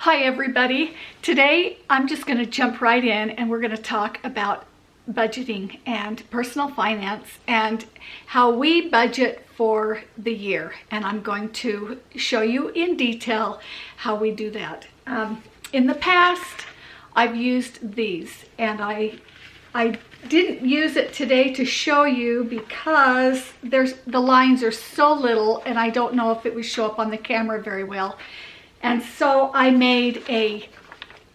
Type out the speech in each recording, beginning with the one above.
Hi everybody. Today I'm just going to jump right in and we're going to talk about budgeting and personal finance and how we budget for the year. And I'm going to show you in detail how we do that. In the past, I've used these and I didn't use it today to show you because the lines are so little and I don't know if it would show up on the camera very well. And so I made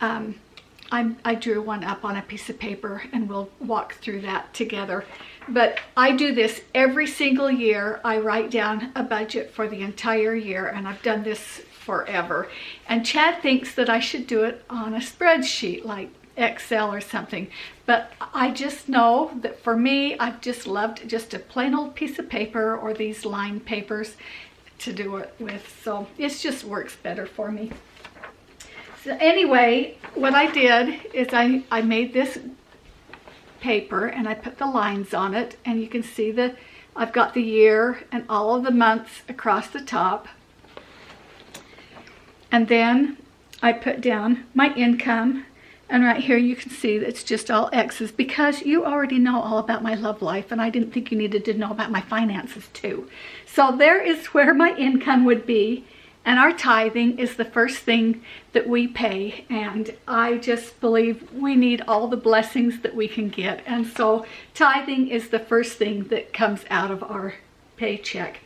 I drew one up on a piece of paper and we'll walk through that together. But I do this every single year. I write down a budget for the entire year and I've done this forever. And Chad thinks that I should do it on a spreadsheet like Excel or something. But I just know that for me, I've just loved just a plain old piece of paper or these lined papers to do it with, so it just works better for me. So anyway, what I did is I made this paper and I put the lines on it, and you can see that I've got the year and all of the months across the top, and then I put down my income. And right here you can see that it's just all X's because you already know all about my love life and I didn't think you needed to know about my finances too. So there is where my income would be, and our tithing is the first thing that we pay, and I just believe we need all the blessings that we can get, and so tithing is the first thing that comes out of our paycheck.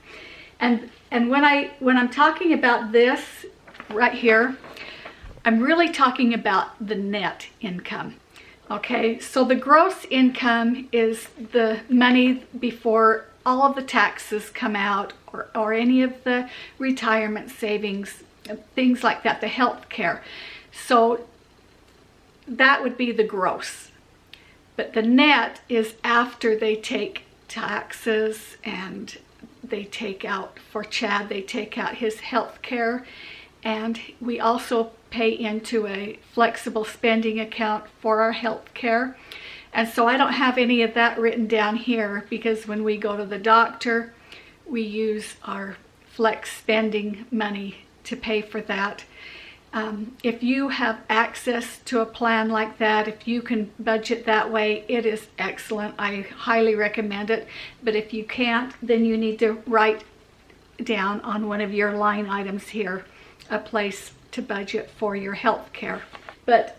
And when I'm talking about this right here, I'm really talking about the net income. Okay, so the gross income is the money before all of the taxes come out or any of the retirement savings, things like that, the health care. So that would be the gross. But the net is after they take taxes and they take out, for Chad, they take out his health care. And we also pay into a flexible spending account for our health care. And so I don't have any of that written down here because when we go to the doctor, we use our flex spending money to pay for that. If you have access to a plan like that, if you can budget that way, it is excellent. I highly recommend it. But if you can't, then you need to write down on one of your line items here a place to budget for your health care. But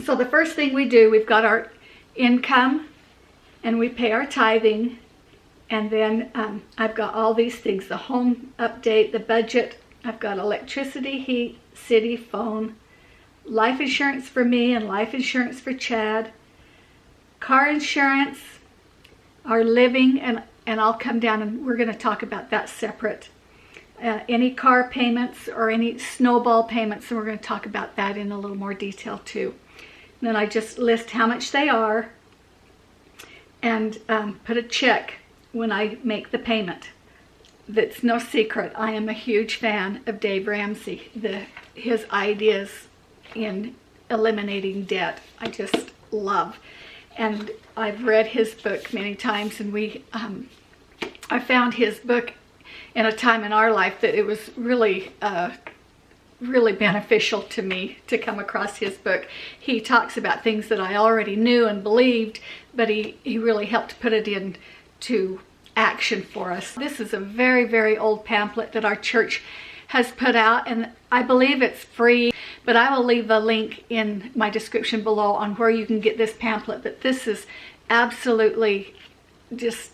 so the first thing we do, we've got our income and we pay our tithing, and then I've got all these things, the home update, the budget. I've got electricity, heat, city, phone, life insurance for me and life insurance for Chad, car insurance, our living, and I'll come down and we're going to talk about that separate. Any car payments or any snowball payments, and we're going to talk about that in a little more detail too. And then I just list how much they are and put a check when I make the payment. That's no secret. I am a huge fan of Dave Ramsey. His ideas in eliminating debt, I just love. And I've read his book many times, and I found his book in a time in our life that it was really beneficial to me to come across his book. He talks about things that I already knew and believed, but he really helped put it into action for us. This is a very, very old pamphlet that our church has put out, and I believe it's free, but I will leave a link in my description below on where you can get this pamphlet. But this is absolutely just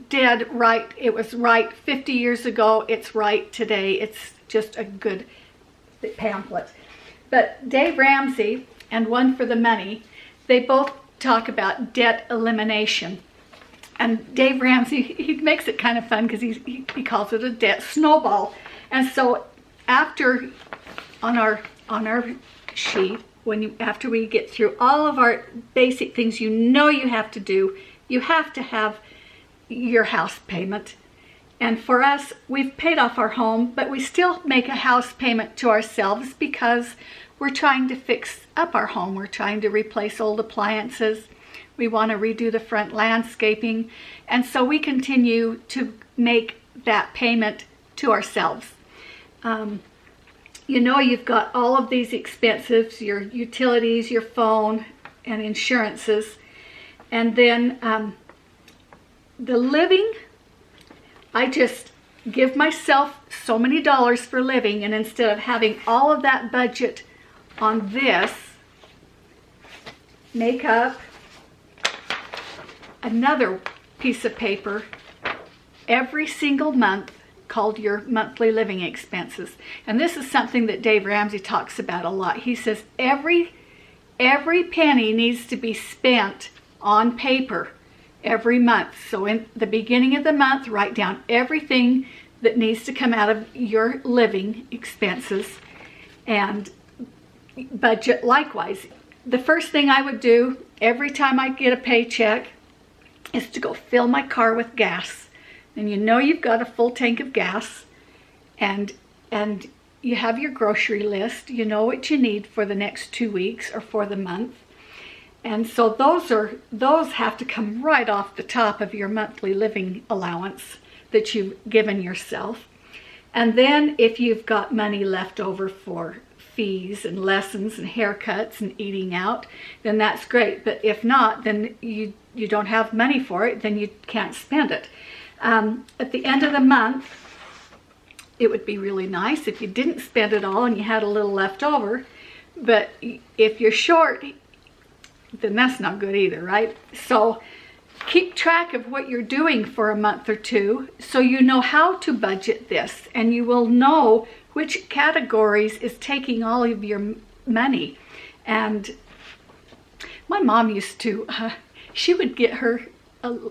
dead right. It was right 50 years ago. It's right today. It's just a good pamphlet. But Dave Ramsey and One for the Money, they both talk about debt elimination. And Dave Ramsey, he makes it kind of fun because he calls it a debt snowball. And so after on our sheet, after we get through all of our basic things you know you have to do, you have to have your house payment. And for us, we've paid off our home, but we still make a house payment to ourselves because we're trying to fix up our home. We're trying to replace old appliances. We want to redo the front landscaping. And so we continue to make that payment to ourselves. you know you've got all of these expenses, your utilities, your phone, and insurances. And then the living, I just give myself so many dollars for living, and instead of having all of that budget on this, make up another piece of paper every single month called your monthly living expenses. And this is something that Dave Ramsey talks about a lot. He says every penny needs to be spent on paper every month. So in the beginning of the month, write down everything that needs to come out of your living expenses and budget likewise. The first thing I would do every time I get a paycheck is to go fill my car with gas. And you know you've got a full tank of gas, and you have your grocery list. You know what you need for the next 2 weeks or for the month. And so those have to come right off the top of your monthly living allowance that you've given yourself. And then if you've got money left over for fees and lessons and haircuts and eating out, then that's great. But if not, then you don't have money for it, then you can't spend it. At the end of the month, it would be really nice if you didn't spend it all and you had a little left over. But if you're short, then that's not good either, right? So keep track of what you're doing for a month or two so you know how to budget this, and you will know which categories is taking all of your money. And my mom used to, she would get her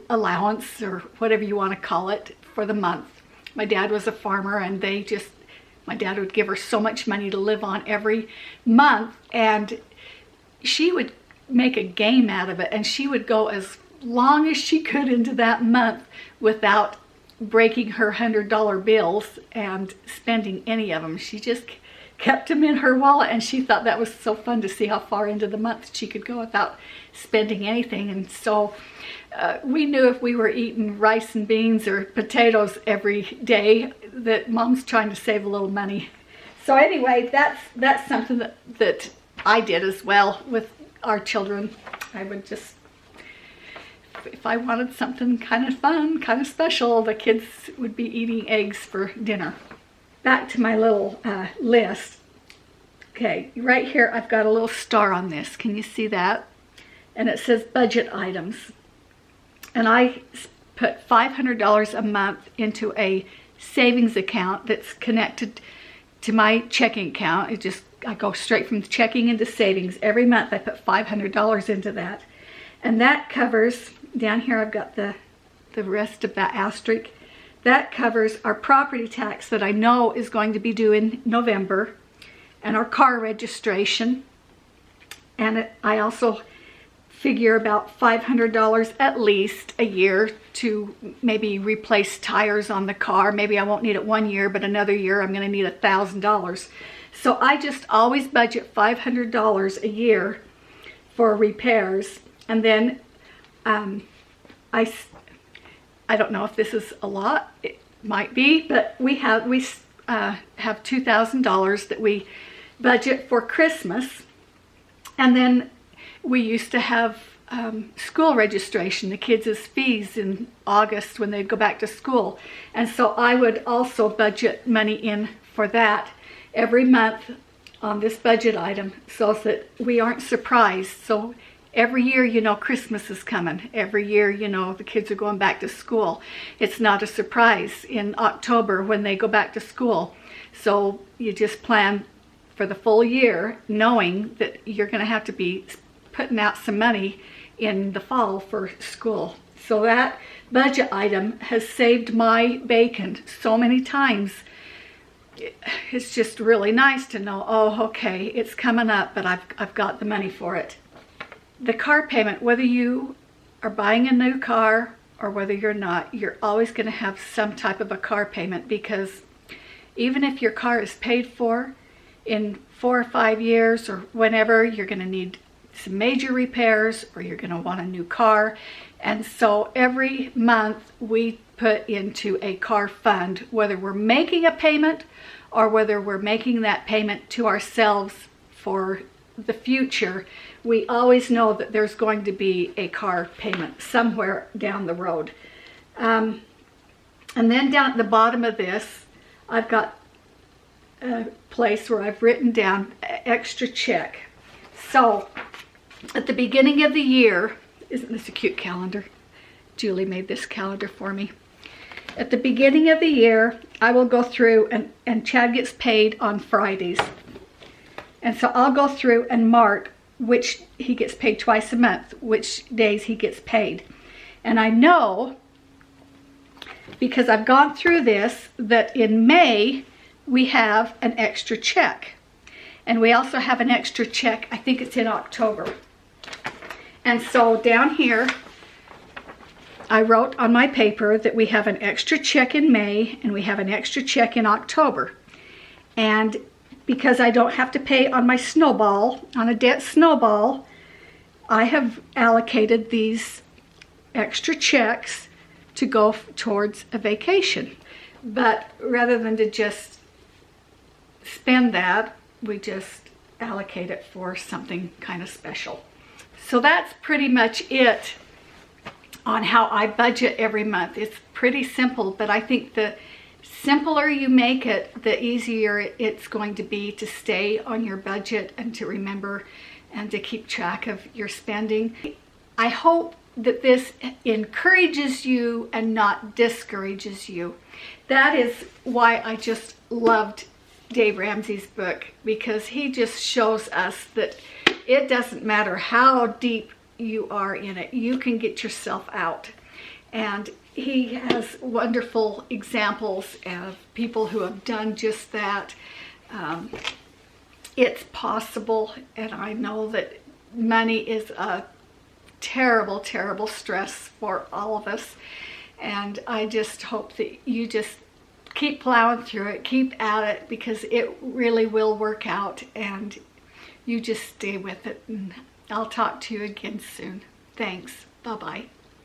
allowance, or whatever you want to call it, for the month. My dad was a farmer, and my dad would give her so much money to live on every month, and she would make a game out of it, and she would go as long as she could into that month without breaking her $100 bills and spending any of them. She just kept them in her wallet, and she thought that was so fun to see how far into the month she could go without spending anything. And so we knew if we were eating rice and beans or potatoes every day that Mom's trying to save a little money. So anyway, that's something that I did as well with our children. I would just, if I wanted something kind of fun, kind of special, the kids would be eating eggs for dinner. Back to my little list. Okay, right here I've got a little star on this. Can you see that? And it says budget items. And I put $500 a month into a savings account that's connected to my checking account. I go straight from checking into savings. Every month I put $500 into that. And that covers, down here I've got the rest of that asterisk. That covers our property tax that I know is going to be due in November, and our car registration. And I also figure about $500 at least a year to maybe replace tires on the car. Maybe I won't need it 1 year, but another year I'm going to need $1,000. So I just always budget $500 a year for repairs. And then I don't know if this is a lot. It might be, but we have $2,000 that we budget for Christmas. And then we used to have school registration, the kids' fees in August when they'd go back to school. And so I would also budget money in for that every month on this budget item so that we aren't surprised. So every year, you know, Christmas is coming. Every year, you know, the kids are going back to school. It's not a surprise in October when they go back to school. So you just plan for the full year, knowing that you're going to have to be putting out some money in the fall for school. So that budget item has saved my bacon so many times. It's just really nice to know, oh, okay, it's coming up, but I've got the money for it. The car payment, whether you are buying a new car or whether you're not, you're always going to have some type of a car payment, because even if your car is paid for in 4 or 5 years or whenever, you're going to need some major repairs or you're going to want a new car. And so every month we put into a car fund, whether we're making a payment or whether we're making that payment to ourselves for the future, we always know that there's going to be a car payment somewhere down the road. And then down at the bottom of this, I've got a place where I've written down extra check. So at the beginning of the year, isn't this a cute calendar? Julie made this calendar for me. At the beginning of the year, I will go through, and Chad gets paid on Fridays. And so I'll go through and mark which he gets paid twice a month, which days he gets paid. And I know, because I've gone through this, that in May we have an extra check. And we also have an extra check, I think it's in October. And so down here, I wrote on my paper that we have an extra check in May and we have an extra check in October. And because I don't have to pay on my snowball, on a debt snowball, I have allocated these extra checks to go towards a vacation. But rather than to just spend that, we just allocate it for something kind of special. So that's pretty much it on how I budget every month. It's pretty simple, but I think the simpler you make it, the easier it's going to be to stay on your budget and to remember and to keep track of your spending. I hope that this encourages you and not discourages you. That is why I just loved Dave Ramsey's book, because he just shows us that it doesn't matter how deep you are in it, you can get yourself out. And he has wonderful examples of people who have done just that. It's possible, and I know that money is a terrible, terrible stress for all of us. And I just hope that you just keep plowing through it, keep at it, because it really will work out, and you just stay with it. And I'll talk to you again soon. Thanks. Bye-bye.